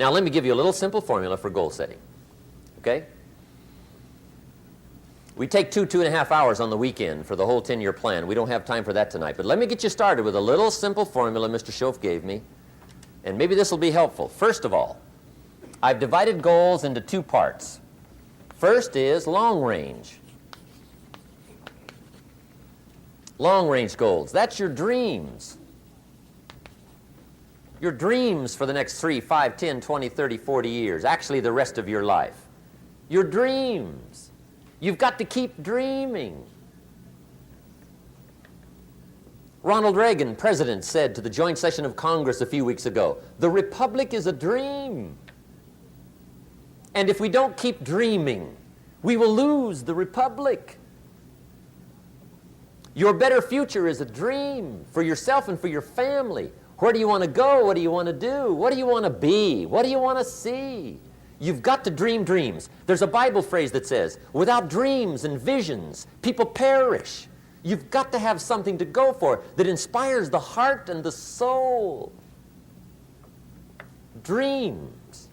Now, let me give you a little simple formula for goal setting, okay? We take 2.5 hours on the weekend for the whole 10-year plan. We don't have time for that tonight. But let me get you started with a little simple formula Mr. Schoaf gave me, and maybe this will be helpful. First of all, I've divided goals into 2 parts. First is long range. Long range goals. That's your dreams. Your dreams for the next 3, 5, 10, 20, 30, 40 years. Actually, the rest of your life. Your dreams. You've got to keep dreaming. Ronald Reagan, president, said to the joint session of Congress a few weeks ago, "The Republic is a dream. And if we don't keep dreaming, we will lose the Republic." Your better future is a dream for yourself and for your family. Where do you want to go? What do you want to do? What do you want to be? What do you want to see? You've got to dream dreams. There's a Bible phrase that says, without dreams and visions, people perish. You've got to have something to go for that inspires the heart and the soul. Dreams.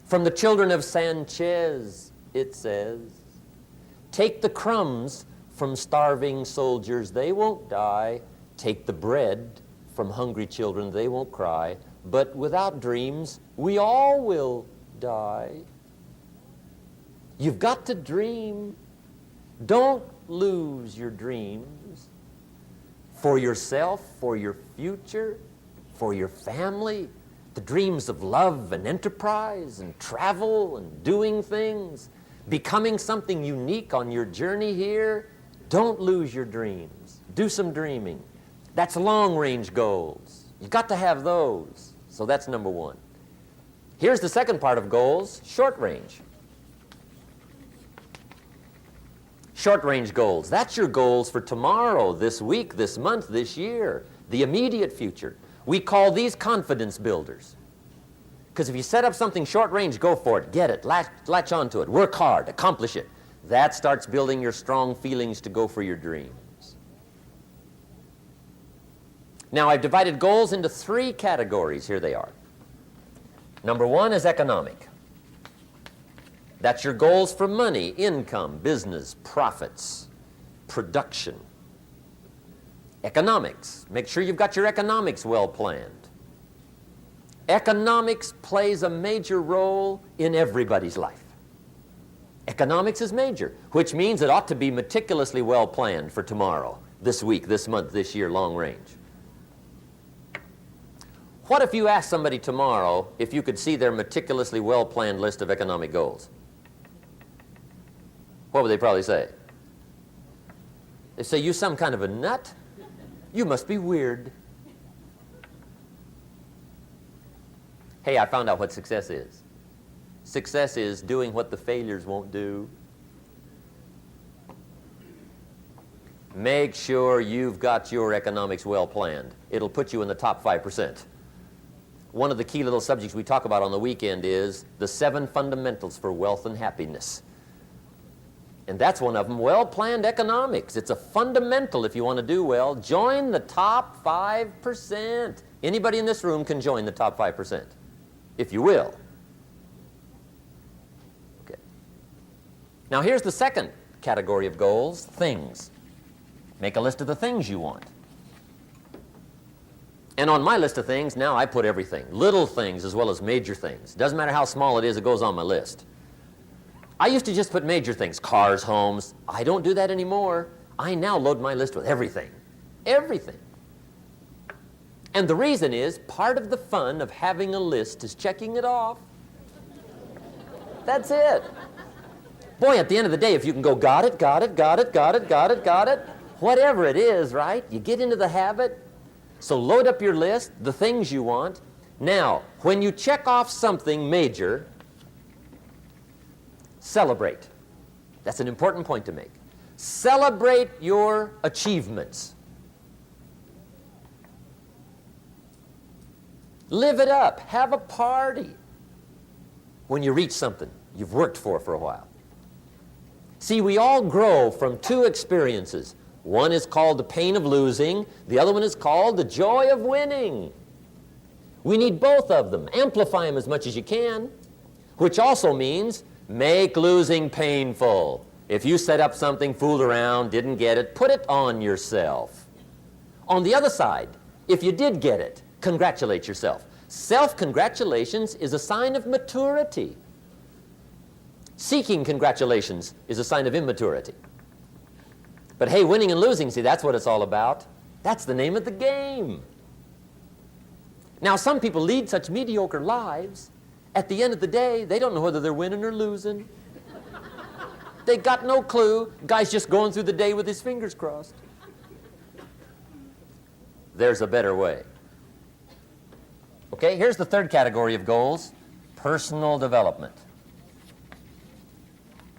From the children of Sanchez, it says, take the crumbs from starving soldiers, they won't die. Take the bread from hungry children, they won't cry. But without dreams, we all will die. You've got to dream. Don't lose your dreams for yourself, for your future, for your family. The dreams of love and enterprise and travel and doing things, becoming something unique on your journey here. Don't lose your dreams. Do some dreaming. That's long-range goals. You've got to have those. So that's number 1. Here's the second part of goals, short range. Short-range goals. That's your goals for tomorrow, this week, this month, this year, the immediate future. We call these confidence builders. Because if you set up something short-range, go for it, get it, latch onto it, work hard, accomplish it. That starts building your strong feelings to go for your dreams. Now, I've divided goals into 3 categories. Here they are. Number 1 is economic. That's your goals for money, income, business, profits, production. Economics. Make sure you've got your economics well planned. Economics plays a major role in everybody's life. Economics is major, which means it ought to be meticulously well planned for tomorrow, this week, this month, this year, long range. What if you asked somebody tomorrow if you could see their meticulously well-planned list of economic goals? What would they probably say? They say, you some kind of a nut? You must be weird. Hey, I found out what success is. Success is doing what the failures won't do. Make sure you've got your economics well planned. It'll put you in the top 5%. One of the key little subjects we talk about on the weekend is the 7 fundamentals for wealth and happiness. And that's one of them, well-planned economics. It's a fundamental if you want to do well. Join the top 5%. Anybody in this room can join the top 5%, if you will. Okay. Now here's the second category of goals, things. Make a list of the things you want. And on my list of things, now I put everything. Little things as well as major things. Doesn't matter how small it is, it goes on my list. I used to just put major things, cars, homes. I don't do that anymore. I now load my list with everything. Everything. And the reason is, part of the fun of having a list is checking it off. That's it. Boy, at the end of the day, if you can go, got it, got it, got it, got it, got it, got it, whatever it is, right? You get into the habit. So load up your list, the things you want. Now, when you check off something major, celebrate. That's an important point to make. Celebrate your achievements. Live it up. Have a party when you reach something you've worked for a while. See, we all grow from 2 experiences. One is called the pain of losing. The other one is called the joy of winning. We need both of them. Amplify them as much as you can, which also means make losing painful. If you set up something, fooled around, didn't get it, put it on yourself. On the other side, if you did get it, congratulate yourself. Self-congratulations is a sign of maturity. Seeking congratulations is a sign of immaturity. But hey, winning and losing, see, that's what it's all about. That's the name of the game. Now, some people lead such mediocre lives, at the end of the day, they don't know whether they're winning or losing. They got no clue. Guy's just going through the day with his fingers crossed. There's a better way. Okay, here's the third category of goals, personal development.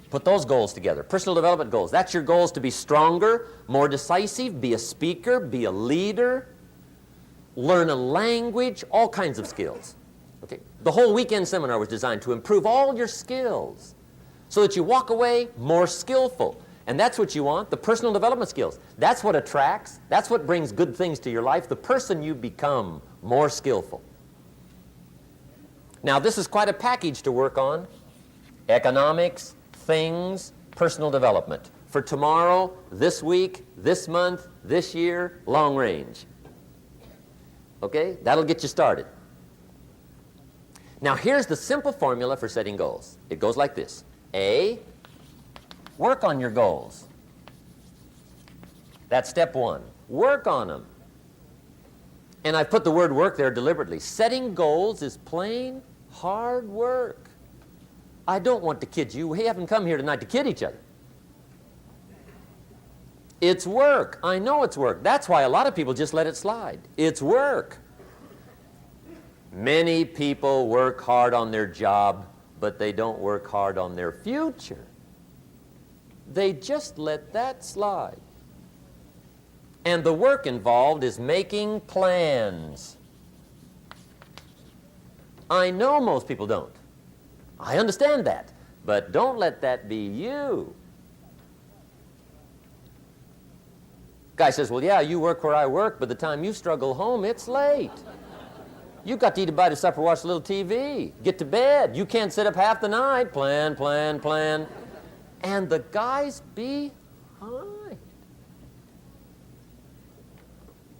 Put those goals together, personal development goals. That's your goals to be stronger, more decisive, be a speaker, be a leader, learn a language, all kinds of skills. Okay? The whole weekend seminar was designed to improve all your skills so that you walk away more skillful. And that's what you want, the personal development skills. That's what attracts, that's what brings good things to your life, the person you become more skillful. Now, this is quite a package to work on. Economics, things, personal development. For tomorrow, this week, this month, this year, long range. Okay? That'll get you started. Now, here's the simple formula for setting goals. It goes like this. A, work on your goals. That's step one. Work on them. And I put the word work there deliberately. Setting goals is plain hard work. I don't want to kid you. We haven't come here tonight to kid each other. It's work. I know it's work. That's why a lot of people just let it slide. It's work. Many people work hard on their job, but they don't work hard on their future. They just let that slide. And the work involved is making plans. I know most people don't. I understand that. But don't let that be you. Guy says, well, yeah, you work where I work, but the time you struggle home, it's late. You got to eat a bite of supper, watch a little TV, get to bed. You can't sit up half the night. Plan, plan, plan. And the guy's behind.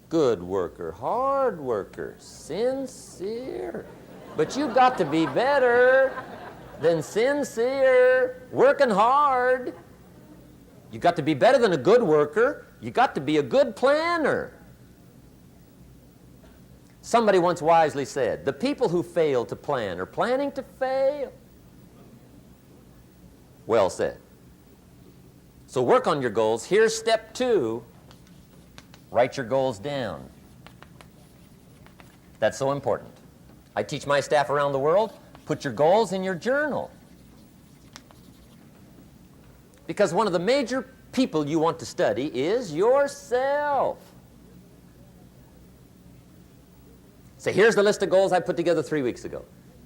Good worker, hard worker, sincere. But you got to be better than sincere, working hard. You got to be better than a good worker. You got to be a good planner. Somebody once wisely said, the people who fail to plan are planning to fail. Well said. So work on your goals. Here's step two. Write your goals down. That's so important. I teach my staff around the world, put your goals in your journal. Because one of the major people you want to study is yourself. Say, here's the list of goals I put together 3 weeks ago.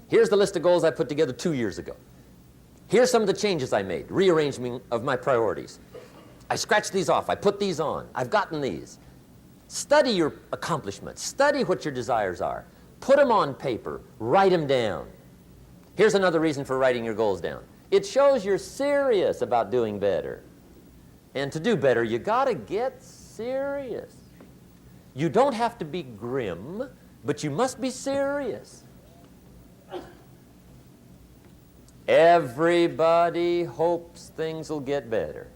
Here's the list of goals I put together 2 years ago. Here's some of the changes I made, rearrangement of my priorities. I scratched these off, I put these on, I've gotten these. Study your accomplishments, study what your desires are. Put them on paper, write them down. Here's another reason for writing your goals down. It shows you're serious about doing better. And to do better, you gotta get serious. You don't have to be grim, but you must be serious. Everybody hopes things will get better.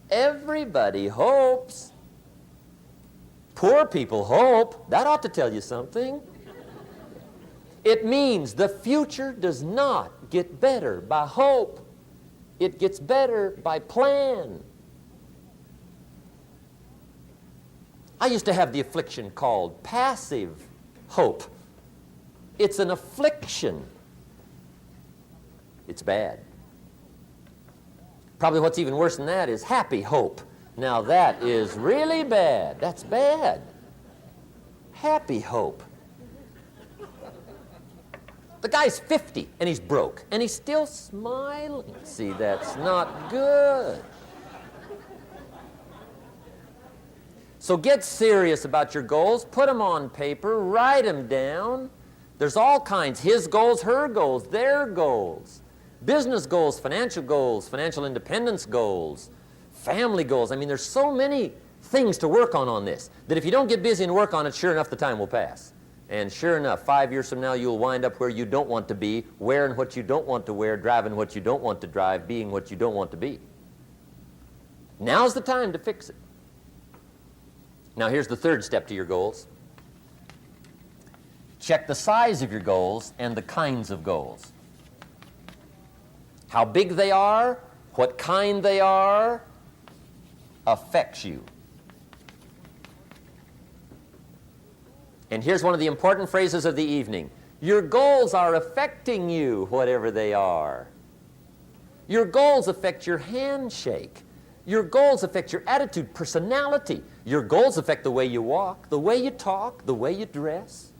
Everybody hopes. Poor people hope. That ought to tell you something. It means the future does not get better by hope. It gets better by plan. I used to have the affliction called passive hope. It's an affliction. It's bad. Probably what's even worse than that is happy hope. Now that is really bad. That's bad. Happy hope. The guy's 50 and he's broke and he's still smiling. See, that's not good. So get serious about your goals. Put them on paper. Write them down. There's all kinds. His goals, her goals, their goals. Business goals, financial independence goals, family goals. I mean, there's so many things to work on this that if you don't get busy and work on it, sure enough, the time will pass. And sure enough, 5 years from now, you'll wind up where you don't want to be, wearing what you don't want to wear, driving what you don't want to drive, being what you don't want to be. Now's the time to fix it. Now, here's the third step to your goals. Check the size of your goals and the kinds of goals. How big they are, what kind they are, affects you. And here's one of the important phrases of the evening. Your goals are affecting you, whatever they are. Your goals affect your handshake. Your goals affect your attitude, personality. Your goals affect the way you walk, the way you talk, the way you dress.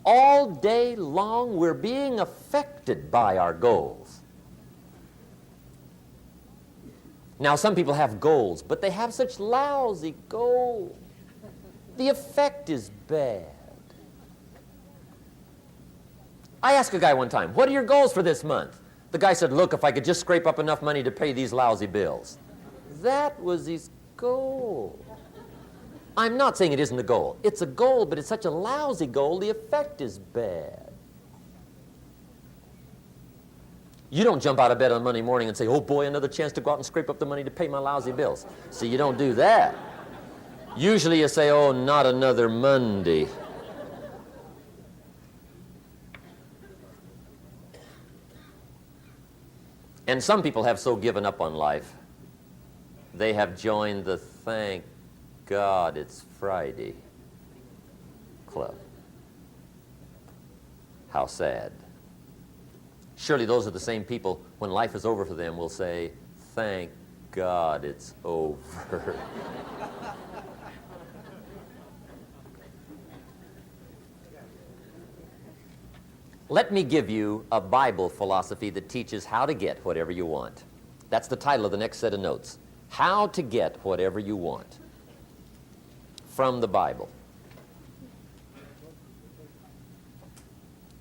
All day long, we're being affected by our goals. Now, some people have goals, but they have such lousy goals. The effect is bad. I asked a guy one time, what are your goals for this month? The guy said, look, if I could just scrape up enough money to pay these lousy bills. That was his goal. I'm not saying it isn't a goal. It's a goal, but it's such a lousy goal, the effect is bad. You don't jump out of bed on Monday morning and say, oh boy, another chance to go out and scrape up the money to pay my lousy bills. See, you don't do that. Usually you say, oh, not another Monday. And some people have so given up on life, they have joined the thank God it's Friday club. How sad. Surely those are the same people, when life is over for them, will say, thank God it's over. Let me give you a Bible philosophy that teaches how to get whatever you want. That's the title of the next set of notes. How to get whatever you want from the Bible.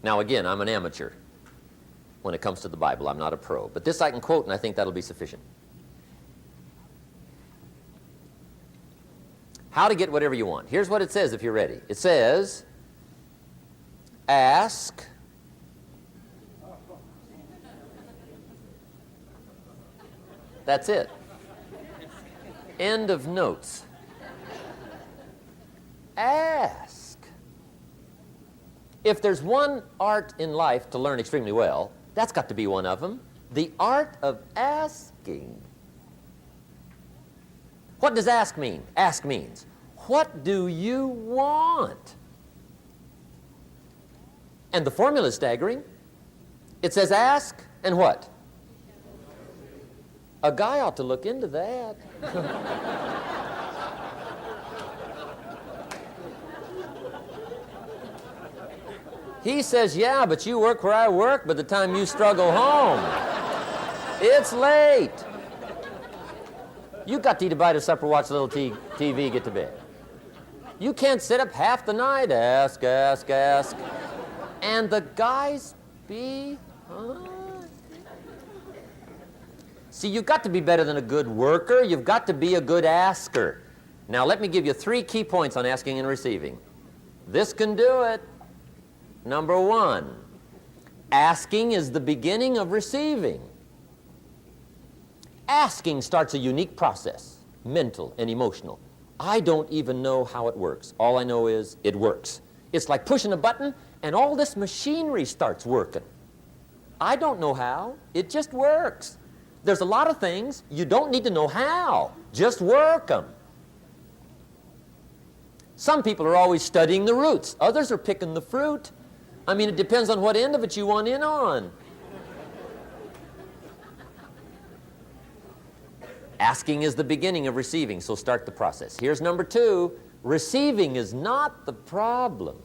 Now again, I'm an amateur when it comes to the Bible. I'm not a pro. But this I can quote, and I think that'll be sufficient. How to get whatever you want. Here's what it says if you're ready. It says, ask. That's it. End of notes. Ask. If there's one art in life to learn extremely well, that's got to be one of them. The art of asking. What does ask mean? Ask means, what do you want? And the formula is staggering. It says ask and what? A guy ought to look into that. He says, yeah, but you work where I work. By the time you struggle home, it's late. You got to eat a bite of supper, watch a little TV, get to bed. You can't sit up half the night, ask. And the guys behind. See, you've got to be better than a good worker. You've got to be a good asker. Now, let me give you 3 key points on asking and receiving. This can do it. Number 1, asking is the beginning of receiving. Asking starts a unique process, mental and emotional. I don't even know how it works. All I know is it works. It's like pushing a button and all this machinery starts working. I don't know how. It just works. There's a lot of things you don't need to know how. Just work them. Some people are always studying the roots. Others are picking the fruit. I mean, it depends on what end of it you want in on. Asking is the beginning of receiving, so start the process. Here's number 2. Receiving is not the problem.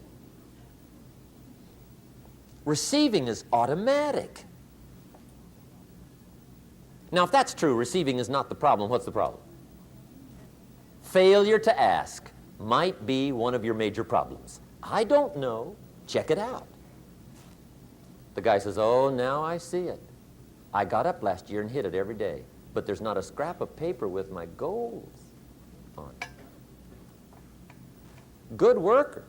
Receiving is automatic. Now, if that's true, receiving is not the problem, what's the problem? Failure to ask might be one of your major problems. I don't know. Check it out. The guy says, oh, now I see it. I got up last year and hit it every day, but there's not a scrap of paper with my goals on it. Good worker,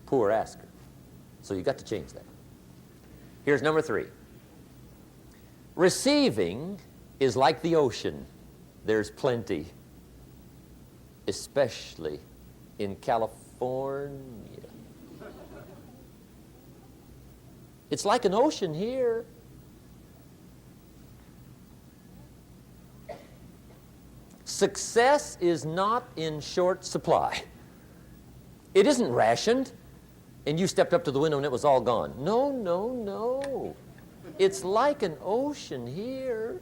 poor asker. So you got to change that. Here's number 3. Receiving is like the ocean. There's plenty, especially in California. It's like an ocean here. Success is not in short supply. It isn't rationed, and you stepped up to the window and it was all gone. No, no, no. It's like an ocean here.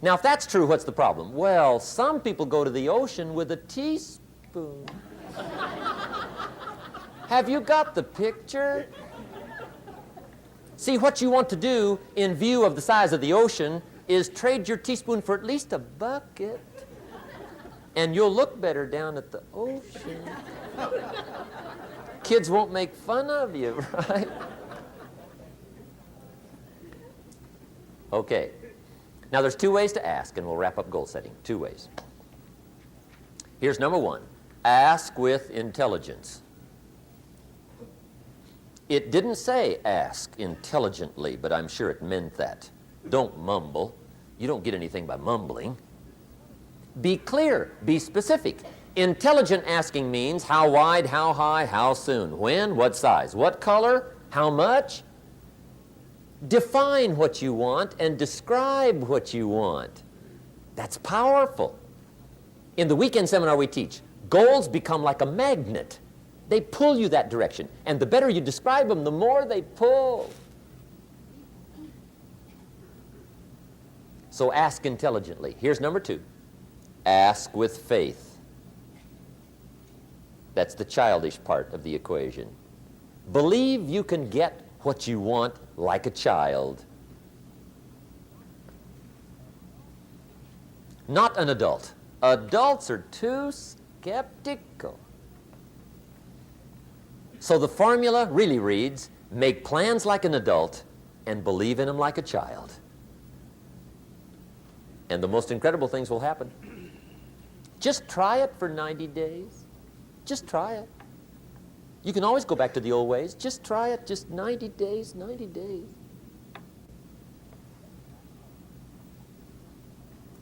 Now, if that's true, what's the problem? Well, some people go to the ocean with a teaspoon. Have you got the picture? See, what you want to do in view of the size of the ocean is trade your teaspoon for at least a bucket, and you'll look better down at the ocean. Kids won't make fun of you, right? Okay. Now, there's 2 ways to ask, and we'll wrap up goal setting. 2 ways. Here's number 1. Ask with intelligence. It didn't say ask intelligently, but I'm sure it meant that. Don't mumble. You don't get anything by mumbling. Be clear. Be specific. Intelligent asking means how wide, how high, how soon, when, what size, what color, how much. Define what you want and describe what you want. That's powerful. In the weekend seminar we teach, goals become like a magnet. They pull you that direction. And the better you describe them, the more they pull. So ask intelligently. Here's number 2. Ask with faith. That's the childish part of the equation. Believe you can get what you want like a child. Not an adult. Adults are too skeptical. So the formula really reads, make plans like an adult and believe in them like a child. And the most incredible things will happen. Just try it for 90 days. Just try it. You can always go back to the old ways. Just try it, just 90 days, 90 days.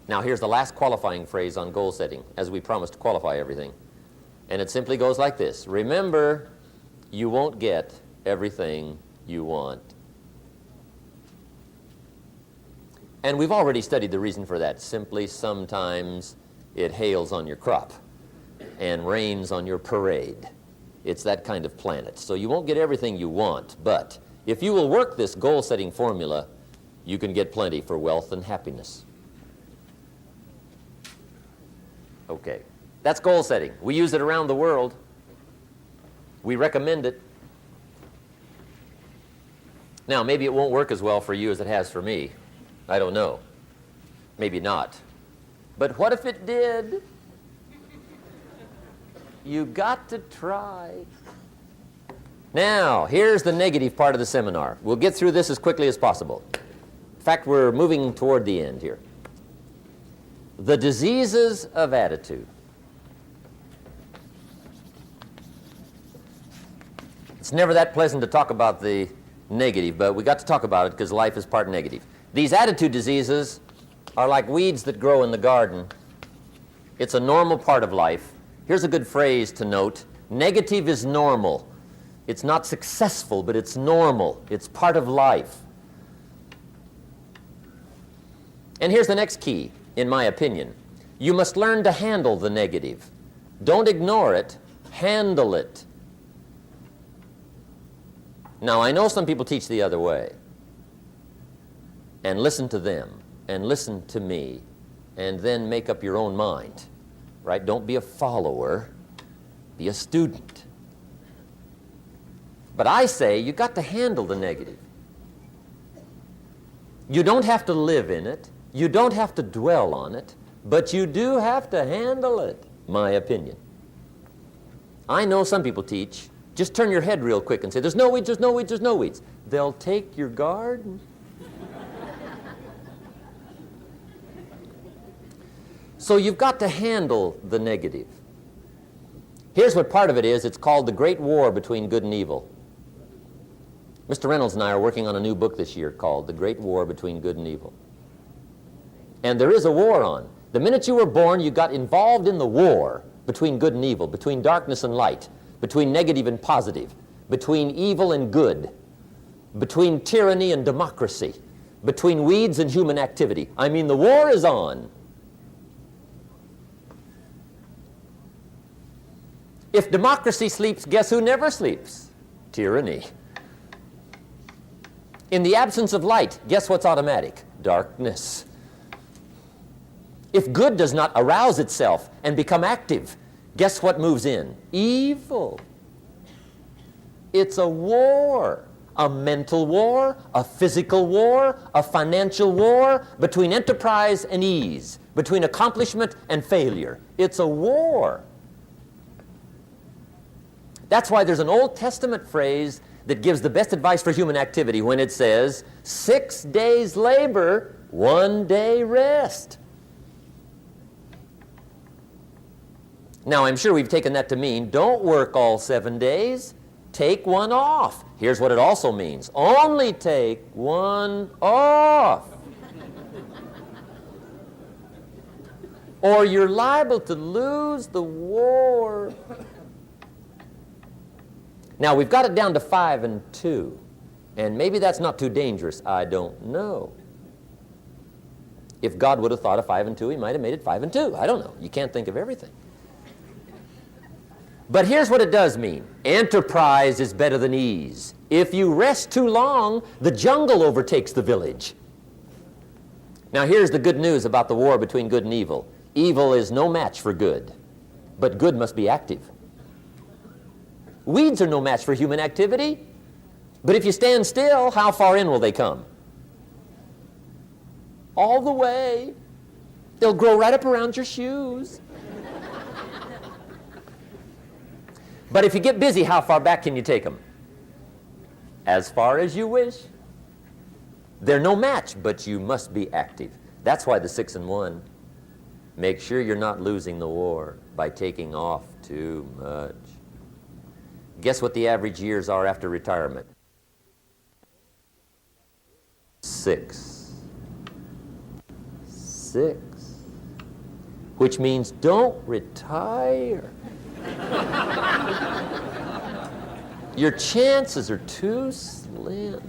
Now here's the last qualifying phrase on goal setting, as we promised to qualify everything. And it simply goes like this. Remember, you won't get everything you want. And we've already studied the reason for that. Simply, sometimes it hails on your crop and rains on your parade. It's that kind of planet. So you won't get everything you want, but if you will work this goal-setting formula, you can get plenty for wealth and happiness. Okay, that's goal setting. We use it around the world. We recommend it. Now, maybe it won't work as well for you as it has for me. I don't know. Maybe not. But what if it did? You got to try. Now, here's the negative part of the seminar. We'll get through this as quickly as possible. In fact, we're moving toward the end here. The diseases of attitude. It's never that pleasant to talk about the negative, but we got to talk about it because life is part negative. These attitude diseases are like weeds that grow in the garden. It's a normal part of life. Here's a good phrase to note. Negative is normal. It's not successful, but it's normal. It's part of life. And here's the next key, in my opinion. You must learn to handle the negative. Don't ignore it. Handle it. Now, I know some people teach the other way. And listen to them, and listen to me, and then make up your own mind. Right? Don't be a follower. Be a student. But I say you got to handle the negative. You don't have to live in it. You don't have to dwell on it, but you do have to handle it, my opinion. I know some people teach, just turn your head real quick and say, there's no weeds, there's no weeds, there's no weeds. They'll take your garden. So you've got to handle the negative. Here's what part of it is. It's called the Great War Between Good and Evil. Mr. Reynolds and I are working on a new book this year called The Great War Between Good and Evil. And there is a war on. The minute you were born, you got involved in the war between good and evil, between darkness and light, between negative and positive, between evil and good, between tyranny and democracy, between weeds and human activity. I mean, the war is on. If democracy sleeps, guess who never sleeps? Tyranny. In the absence of light, guess what's automatic? Darkness. If good does not arouse itself and become active, guess what moves in? Evil. It's a war. A mental war, a physical war, a financial war, between enterprise and ease, between accomplishment and failure. It's a war. That's why there's an Old Testament phrase that gives the best advice for human activity when it says, 6 days labor, 1 day rest. Now, I'm sure we've taken that to mean, don't work all 7 days, take one off. Here's what it also means, only take one off. Or you're liable to lose the war. Now, we've got it down to 5 and 2, and maybe that's not too dangerous. I don't know. If God would have thought of 5 and 2, he might have made it 5 and 2. I don't know. You can't think of everything. But here's what it does mean. Enterprise is better than ease. If you rest too long, the jungle overtakes the village. Now, here's the good news about the war between good and evil. Evil is no match for good, but good must be active. Weeds are no match for human activity, but if you stand still, how far in will they come? All the way. They'll grow right up around your shoes. But if you get busy, how far back can you take them? As far as you wish. They're no match, but you must be active. That's why the 6 and 1. Make sure you're not losing the war by taking off too much. Guess what the average years are after retirement? 6. 6. Which means don't retire. Your chances are too slim.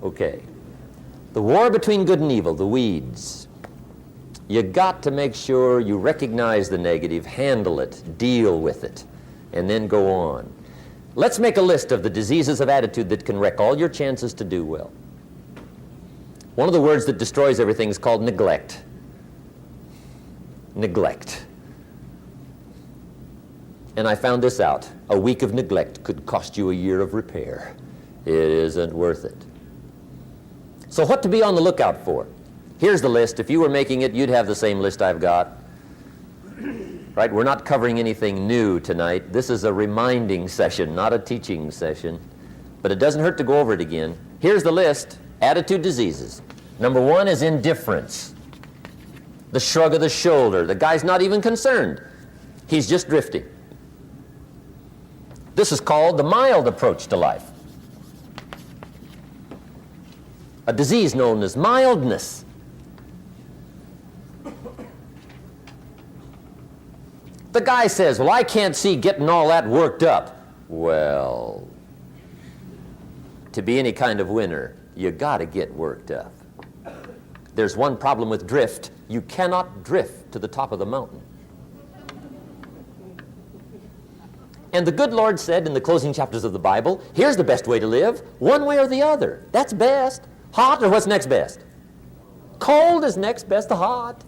Okay. The war between good and evil, the weeds. You got to make sure you recognize the negative, handle it, deal with it, and then go on. Let's make a list of the diseases of attitude that can wreck all your chances to do well. One of the words that destroys everything is called neglect. Neglect. And I found this out. A week of neglect could cost you a year of repair. It isn't worth it. So what to be on the lookout for? Here's the list. If you were making it, you'd have the same list I've got. Right? We're not covering anything new tonight. This is a reminding session, not a teaching session. But it doesn't hurt to go over it again. Here's the list. Attitude diseases. Number 1 is indifference. The shrug of the shoulder. The guy's not even concerned. He's just drifting. This is called the mild approach to life. A disease known as mildness. The guy says, well, I can't see getting all that worked up. Well, to be any kind of winner, you got to get worked up. There's one problem with drift. You cannot drift to the top of the mountain. And the good Lord said in the closing chapters of the Bible, here's the best way to live, one way or the other. That's best. Hot or what's next best? Cold is next best to hot.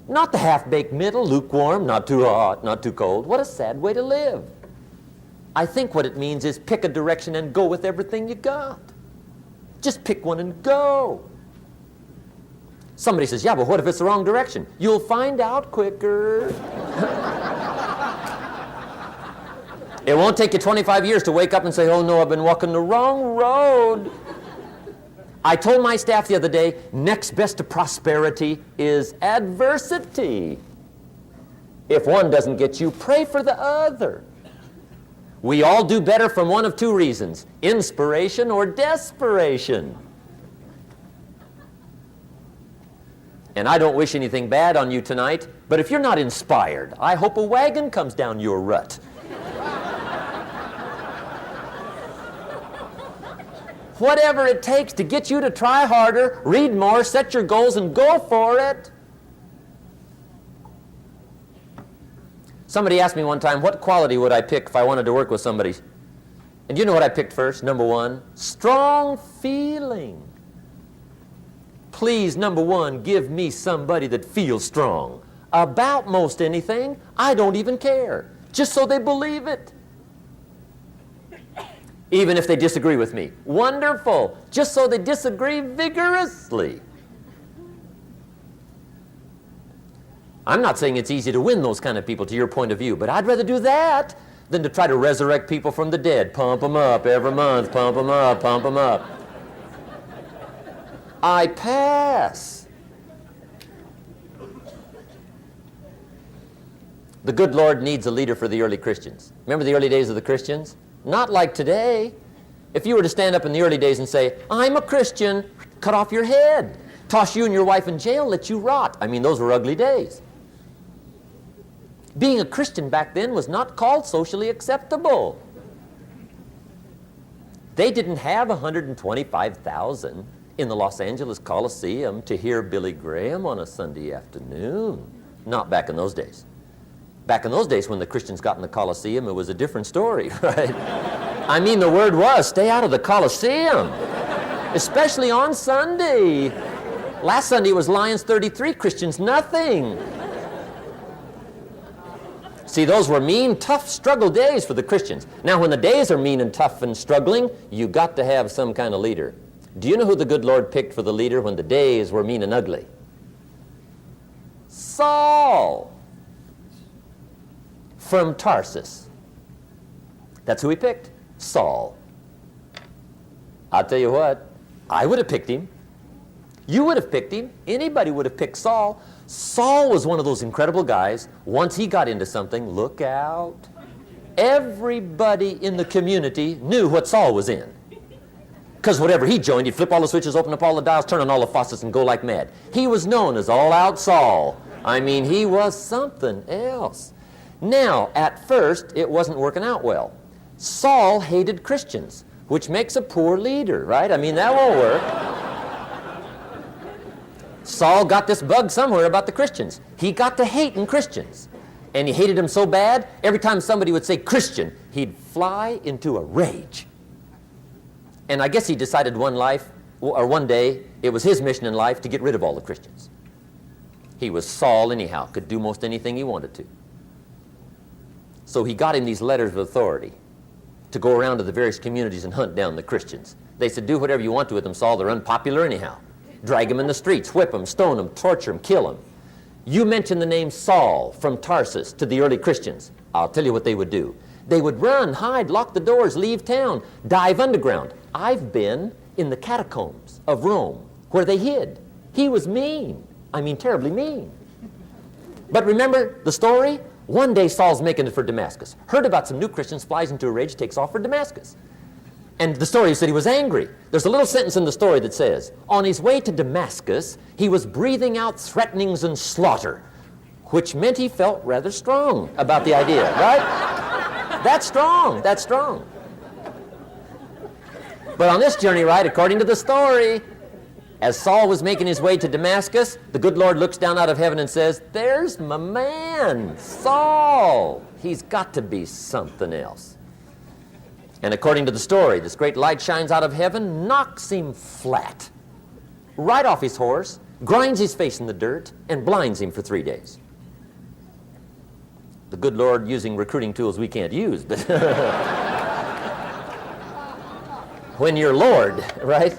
Not the half-baked middle, lukewarm, not too hot, not too cold. What a sad way to live. I think what it means is pick a direction and go with everything you got. Just pick one and go. Somebody says, yeah, but what if it's the wrong direction? You'll find out quicker. It won't take you 25 years to wake up and say, oh no, I've been walking the wrong road. I told my staff the other day, next best to prosperity is adversity. If one doesn't get you, pray for the other. We all do better from one of two reasons, inspiration or desperation. And I don't wish anything bad on you tonight, but if you're not inspired, I hope a wagon comes down your rut. Whatever it takes to get you to try harder, read more, set your goals, and go for it. Somebody asked me one time, what quality would I pick if I wanted to work with somebody? And you know what I picked first? Number one, strong feeling. Please, number one, give me somebody that feels strong about most anything. I don't even care, just so they believe it. Even if they disagree with me. Wonderful, just so they disagree vigorously. I'm not saying it's easy to win those kind of people to your point of view, but I'd rather do that than to try to resurrect people from the dead. Pump them up every month, pump them up, pump them up. I pass. The good Lord needs a leader for the early Christians. Remember the early days of the Christians? Not like today. If you were to stand up in the early days and say, I'm a Christian, cut off your head, toss you and your wife in jail, let you rot. I mean, those were ugly days. Being a Christian back then was not called socially acceptable. They didn't have 125,000 in the Los Angeles Coliseum to hear Billy Graham on a Sunday afternoon. Not back in those days. Back in those days when the Christians got in the Coliseum, it was a different story, right? I mean, the word was, stay out of the Coliseum, especially on Sunday. Last Sunday was Lions 33, Christians nothing. See, those were mean, tough struggle days for the Christians. Now, when the days are mean and tough and struggling, you got to have some kind of leader. Do you know who the good Lord picked for the leader when the days were mean and ugly? Saul from Tarsus. That's who he picked, Saul. I'll tell you what, I would have picked him. You would have picked him. Anybody would have picked Saul. Saul was one of those incredible guys. Once he got into something, look out. Everybody in the community knew what Saul was in. Because whatever he joined, he'd flip all the switches, open up all the dials, turn on all the faucets, and go like mad. He was known as All-Out Saul. I mean, he was something else. Now, at first, it wasn't working out well. Saul hated Christians, which makes a poor leader, right? I mean, that won't work. Saul got this bug somewhere about the Christians. He got to hating Christians. And he hated them so bad, every time somebody would say Christian, he'd fly into a rage. And I guess he decided one day, it was his mission in life to get rid of all the Christians. He was Saul anyhow, could do most anything he wanted to. So he got him these letters of authority to go around to the various communities and hunt down the Christians. They said, do whatever you want to with them, Saul, they're unpopular anyhow. Drag them in the streets, whip them, stone them, torture them, kill them. You mention the name Saul from Tarsus to the early Christians, I'll tell you what they would do. They would run, hide, lock the doors, leave town, dive underground. I've been in the catacombs of Rome where they hid. He was mean. I mean, terribly mean. But remember the story? One day Saul's making it for Damascus. Heard about some new Christians, flies into a rage, takes off for Damascus. And the story said he was angry. There's a little sentence in the story that says, on his way to Damascus, he was breathing out threatenings and slaughter, which meant he felt rather strong about the idea, right? That's strong, that's strong. But on this journey, right, according to the story, as Saul was making his way to Damascus, the good Lord looks down out of heaven and says, there's my man, Saul. He's got to be something else. And according to the story, this great light shines out of heaven, knocks him flat, right off his horse, grinds his face in the dirt, and blinds him for 3 days. The good Lord using recruiting tools we can't use, but when you're Lord, right?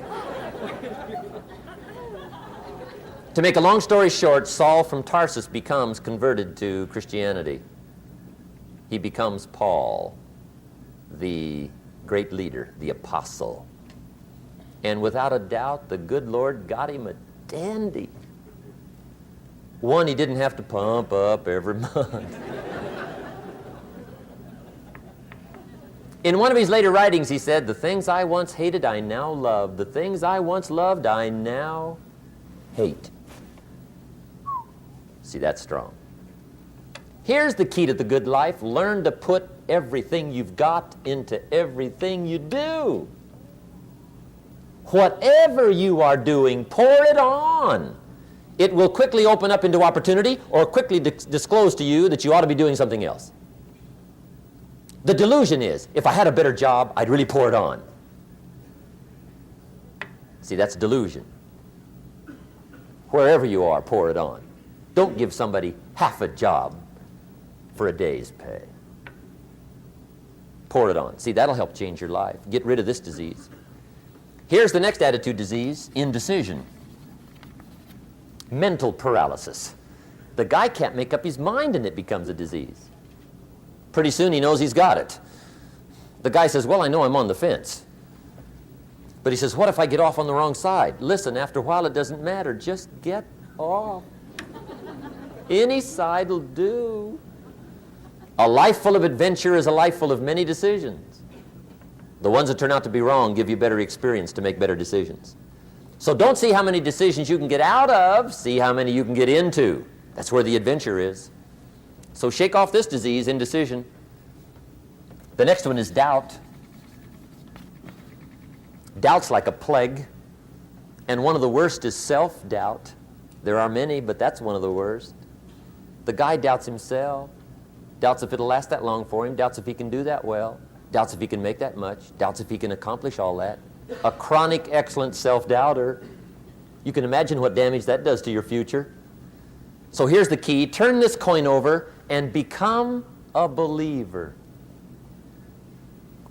To make a long story short, Saul from Tarsus becomes converted to Christianity. He becomes Paul, the great leader, the apostle. And without a doubt, the good Lord got him a dandy. One he didn't have to pump up every month. In one of his later writings, he said, "The things I once hated, I now love. The things I once loved, I now hate." See, that's strong. Here's the key to the good life. Learn to put everything you've got into everything you do. Whatever you are doing, pour it on. It will quickly open up into opportunity or quickly disclose to you that you ought to be doing something else. The delusion is, if I had a better job, I'd really pour it on. See, that's delusion. Wherever you are, pour it on. Don't give somebody half a job for a day's pay. Pour it on. See, that'll help change your life. Get rid of this disease. Here's the next attitude disease, indecision. Mental paralysis. The guy can't make up his mind and it becomes a disease. Pretty soon he knows he's got it. The guy says, "Well, I know I'm on the fence." But he says, "What if I get off on the wrong side?" Listen, after a while it doesn't matter. Just get off. Any side will do. A life full of adventure is a life full of many decisions. The ones that turn out to be wrong give you better experience to make better decisions. So don't see how many decisions you can get out of, see how many you can get into. That's where the adventure is. So shake off this disease, indecision. The next one is doubt. Doubt's like a plague, and one of the worst is self-doubt. There are many, but that's one of the worst. The guy doubts himself, doubts if it'll last that long for him, doubts if he can do that well, doubts if he can make that much, doubts if he can accomplish all that. A chronic, excellent self-doubter. You can imagine what damage that does to your future. So here's the key. Turn this coin over and become a believer.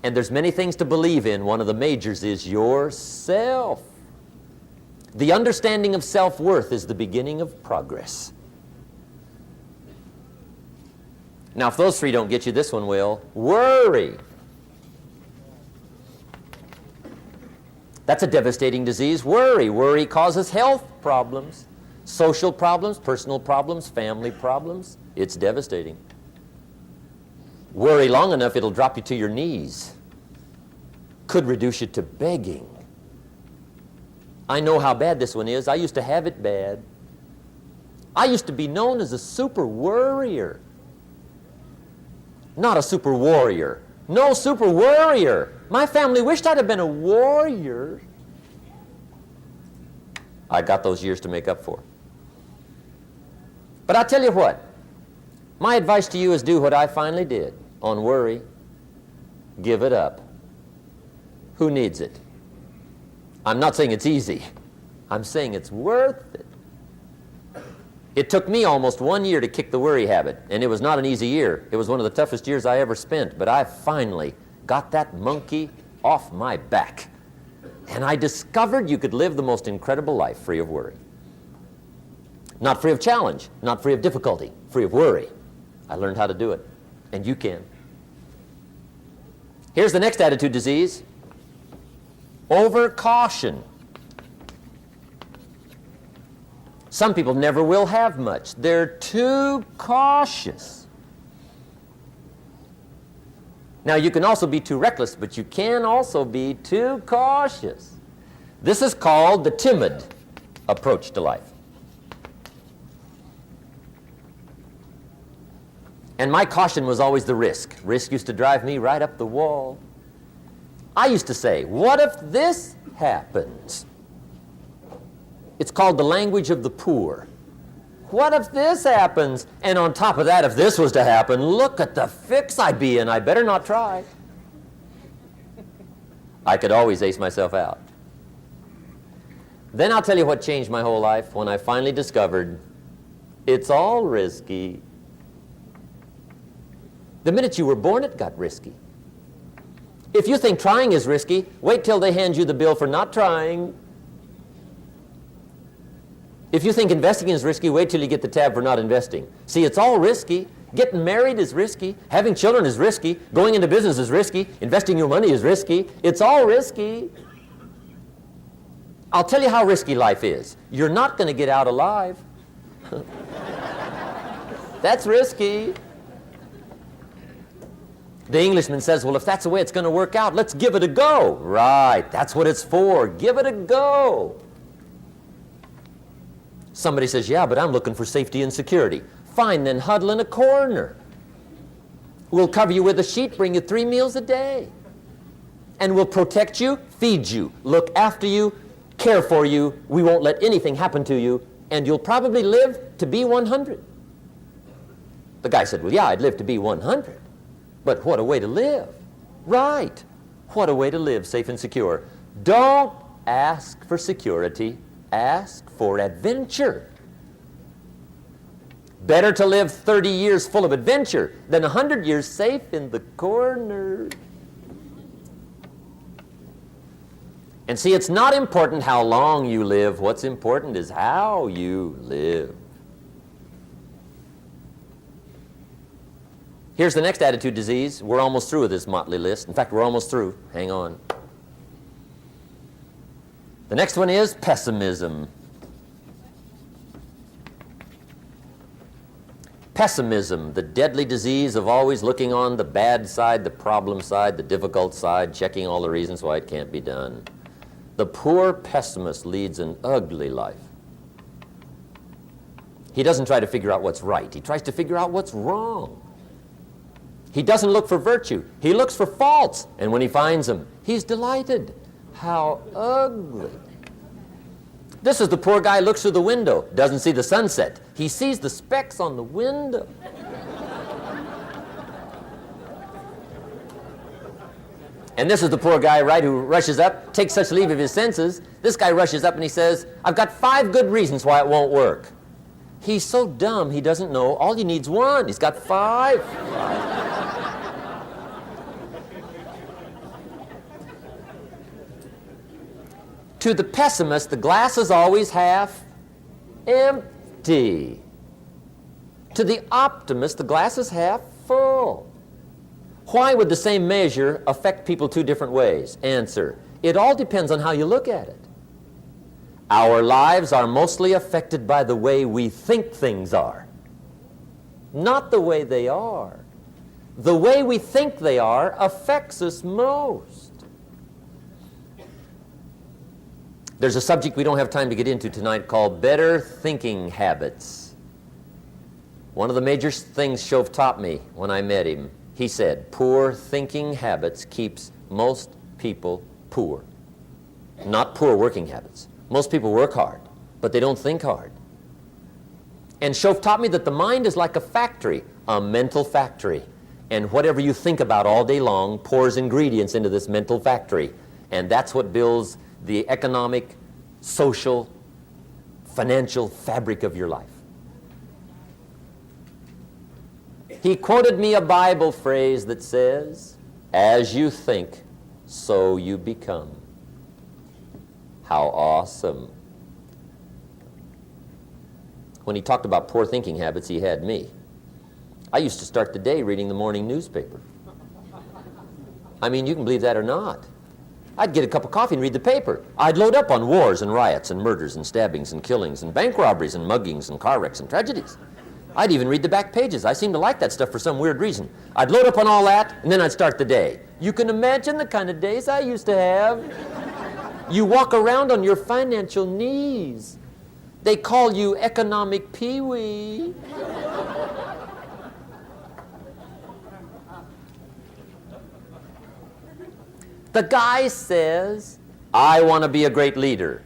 And there's many things to believe in. One of the majors is yourself. The understanding of self-worth is the beginning of progress. Now, if those three don't get you, this one will. Worry. That's a devastating disease. Worry. Worry causes health problems, social problems, personal problems, family problems. It's devastating. Worry long enough, it'll drop you to your knees. Could reduce you to begging. I know how bad this one is. I used to have it bad. I used to be known as a super worrier. Not a super warrior. No, super worrier. My family wished I'd have been a warrior. I got those years to make up for. But I'll tell you what. My advice to you is do what I finally did on worry. Give it up. Who needs it? I'm not saying it's easy. I'm saying it's worth it. It took me almost 1 year to kick the worry habit, and it was not an easy year. It was one of the toughest years I ever spent, but I finally got that monkey off my back. And I discovered you could live the most incredible life free of worry. Not free of challenge, not free of difficulty, free of worry. I learned how to do it, and you can. Here's the next attitude disease. Overcaution. Some people never will have much. They're too cautious. Now, you can also be too reckless, but you can also be too cautious. This is called the timid approach to life. And my caution was always the risk. Risk used to drive me right up the wall. I used to say, what if this happens? It's called the language of the poor. What if this happens? And on top of that, if this was to happen, look at the fix I'd be in. I better not try. I could always ace myself out. Then I'll tell you what changed my whole life when I finally discovered it's all risky. The minute you were born, it got risky. If you think trying is risky, wait till they hand you the bill for not trying. If you think investing is risky, wait till you get the tab for not investing. See, it's all risky. Getting married is risky. Having children is risky. Going into business is risky. Investing your money is risky. It's all risky. I'll tell you how risky life is. You're not going to get out alive. That's risky. The Englishman says, well, if that's the way it's going to work out, let's give it a go. Right, that's what it's for. Give it a go. Somebody says, yeah, but I'm looking for safety and security. Fine, then huddle in a corner. We'll cover you with a sheet, bring you 3 meals a day. And we'll protect you, feed you, look after you, care for you. We won't let anything happen to you, and you'll probably live to be 100. The guy said, well, yeah, I'd live to be 100. But what a way to live. Right. What a way to live, safe and secure. Don't ask for security. Ask for adventure. Better to live 30 years full of adventure than 100 years safe in the corner. And see, it's not important how long you live. What's important is how you live. Here's the next attitude disease. We're almost through with this motley list. In fact, we're almost through. Hang on. The next one is pessimism. Pessimism, the deadly disease of always looking on the bad side, the problem side, the difficult side, checking all the reasons why it can't be done. The poor pessimist leads an ugly life. He doesn't try to figure out what's right. He tries to figure out what's wrong. He doesn't look for virtue. He looks for faults. And when he finds them, he's delighted. How ugly. This is the poor guy who looks through the window, doesn't see the sunset. He sees the specks on the window. And this is the poor guy, right, who rushes up, takes such leave of his senses. This guy rushes up and he says, I've got 5 good reasons why it won't work. He's so dumb he doesn't know all he needs 1. He's got 5. To the pessimist, the glass is always half empty. To the optimist, the glass is half full. Why would the same measure affect people 2 different ways? Answer, it all depends on how you look at it. Our lives are mostly affected by the way we think things are, not the way they are. The way we think they are affects us most. There's a subject we don't have time to get into tonight called better thinking habits. One of the major things Shove taught me when I met him, he said, poor thinking habits keeps most people poor. Not poor working habits. Most people work hard, but they don't think hard. And Shove taught me that the mind is like a factory, a mental factory. And whatever you think about all day long pours ingredients into this mental factory. And that's what builds the economic, social, financial fabric of your life. He quoted me a Bible phrase that says, as you think, so you become. How awesome. When he talked about poor thinking habits, he had me. I used to start the day reading the morning newspaper. I mean, you can believe that or not. I'd get a cup of coffee and read the paper. I'd load up on wars and riots and murders and stabbings and killings and bank robberies and muggings and car wrecks and tragedies. I'd even read the back pages. I seem to like that stuff for some weird reason. I'd load up on all that, and then I'd start the day. You can imagine the kind of days I used to have. You walk around on your financial knees. They call you economic peewee. The guy says, I want to be a great leader.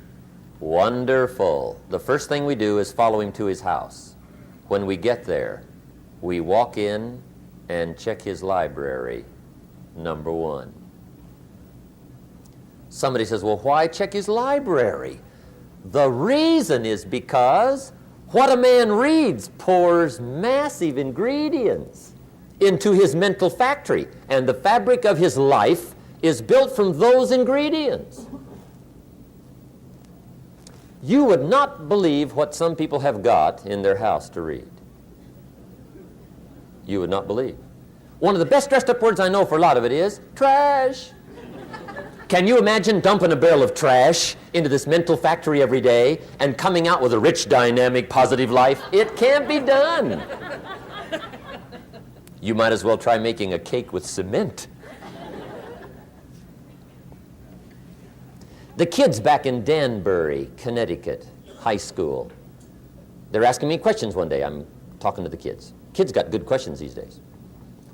Wonderful. The first thing we do is follow him to his house. When we get there, we walk in and check his library, number 1. Somebody says, well, why check his library? The reason is because what a man reads pours massive ingredients into his mental factory, and the fabric of his life is built from those ingredients. You would not believe what some people have got in their house to read. You would not believe. One of the best dressed up words I know for a lot of it is trash. Can you imagine dumping a barrel of trash into this mental factory every day and coming out with a rich, dynamic, positive life? It can't be done. You might as well try making a cake with cement. The kids back in Danbury, Connecticut, high school, they're asking me questions one day. I'm talking to the kids. Kids got good questions these days.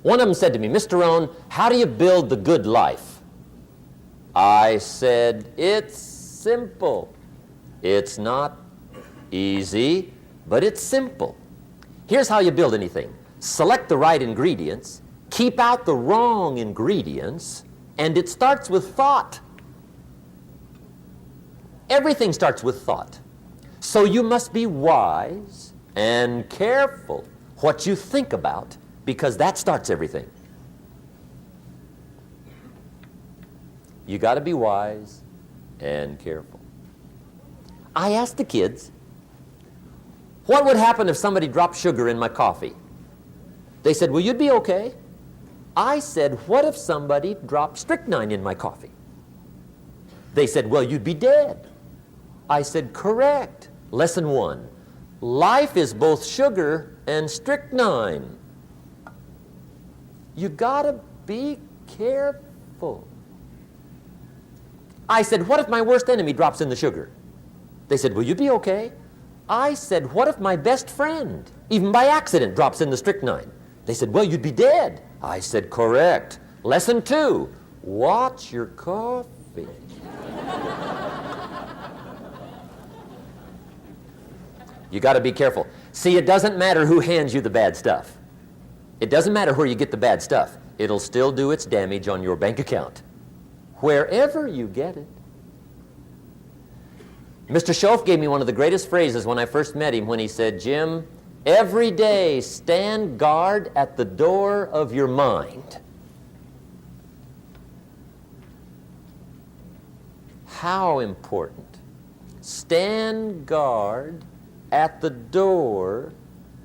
One of them said to me, Mr. Rohn, how do you build the good life? I said, it's simple. It's not easy, but it's simple. Here's how you build anything. Select the right ingredients, keep out the wrong ingredients, and it starts with thought. Everything starts with thought. So you must be wise and careful what you think about, because that starts everything. You got to be wise and careful. I asked the kids, what would happen if somebody dropped sugar in my coffee? They said, well, you'd be okay. I said, what if somebody dropped strychnine in my coffee? They said, well, you'd be dead. I said, correct. Lesson 1. Life is both sugar and strychnine. You gotta be careful. I said, what if my worst enemy drops in the sugar? They said, will you be okay? I said, what if my best friend, even by accident, drops in the strychnine? They said, well, you'd be dead. I said, correct. Lesson 2, watch your coffee. You got to be careful. See, it doesn't matter who hands you the bad stuff. It doesn't matter where you get the bad stuff. It'll still do its damage on your bank account, wherever you get it. Mr. Schoaf gave me one of the greatest phrases when I first met him when he said, Jim, every day stand guard at the door of your mind. How important. Stand guard at the door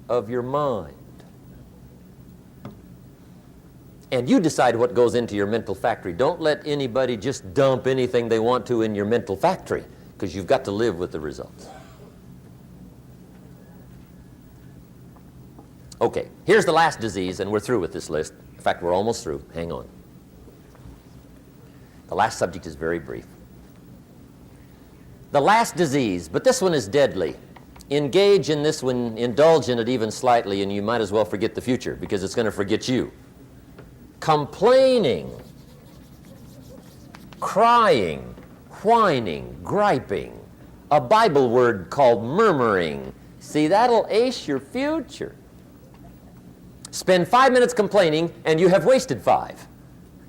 of your mind. And you decide what goes into your mental factory. Don't let anybody just dump anything they want to in your mental factory, because you've got to live with the results. Okay, here's the last disease, and we're through with this list. In fact, we're almost through. Hang on. The last subject is very brief. The last disease, but this one is deadly. Engage in this one, indulge in it even slightly, and you might as well forget the future, because it's going to forget you. Complaining, crying, whining, griping, a Bible word called murmuring. See, that'll ace your future. Spend 5 minutes complaining, and you have wasted 5.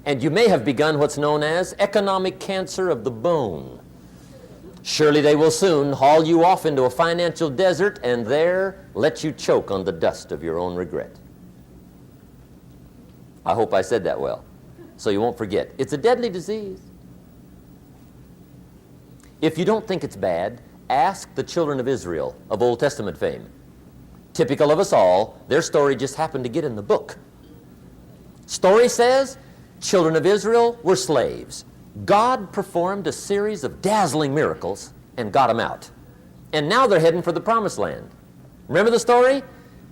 And you may have begun what's known as economic cancer of the bone. Surely they will soon haul you off into a financial desert and there let you choke on the dust of your own regret. I hope I said that well, so you won't forget. It's a deadly disease. If you don't think it's bad, ask the children of Israel of Old Testament fame. Typical of us all, their story just happened to get in the book. Story says, children of Israel were slaves. God performed a series of dazzling miracles and got them out. And now they're heading for the promised land. Remember the story?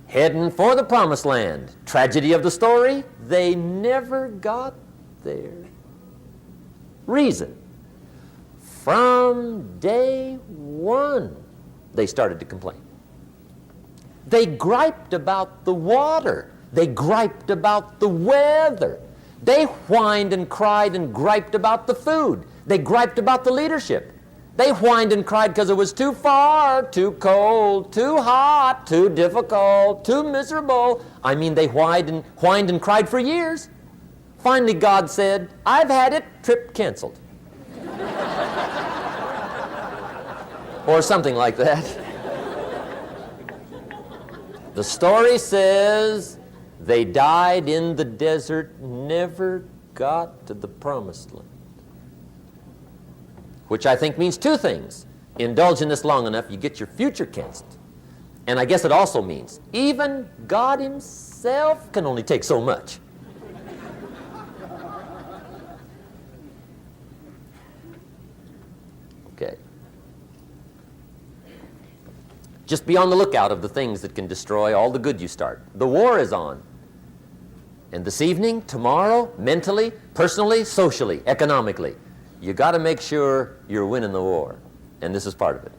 Heading for the promised land. Tragedy of the story, they never got there. Reason. From day one, they started to complain. They griped about the water. They griped about the weather. They whined and cried and griped about the food. They griped about the leadership. They whined and cried because it was too far, too cold, too hot, too difficult, too miserable. I mean, they whined and cried for years. Finally, God said, I've had it, trip canceled. Or something like that. The story says they died in the desert, never got to the promised land. Which I think means two things. indulge in this long enough, you get your future canceled. And I guess it also means even God himself can only take so much. Okay. Just be on the lookout of the things that can destroy all the good you start. The war is on. And this evening, tomorrow, mentally, personally, socially, economically, you got to make sure you're winning the war. And this is part of it.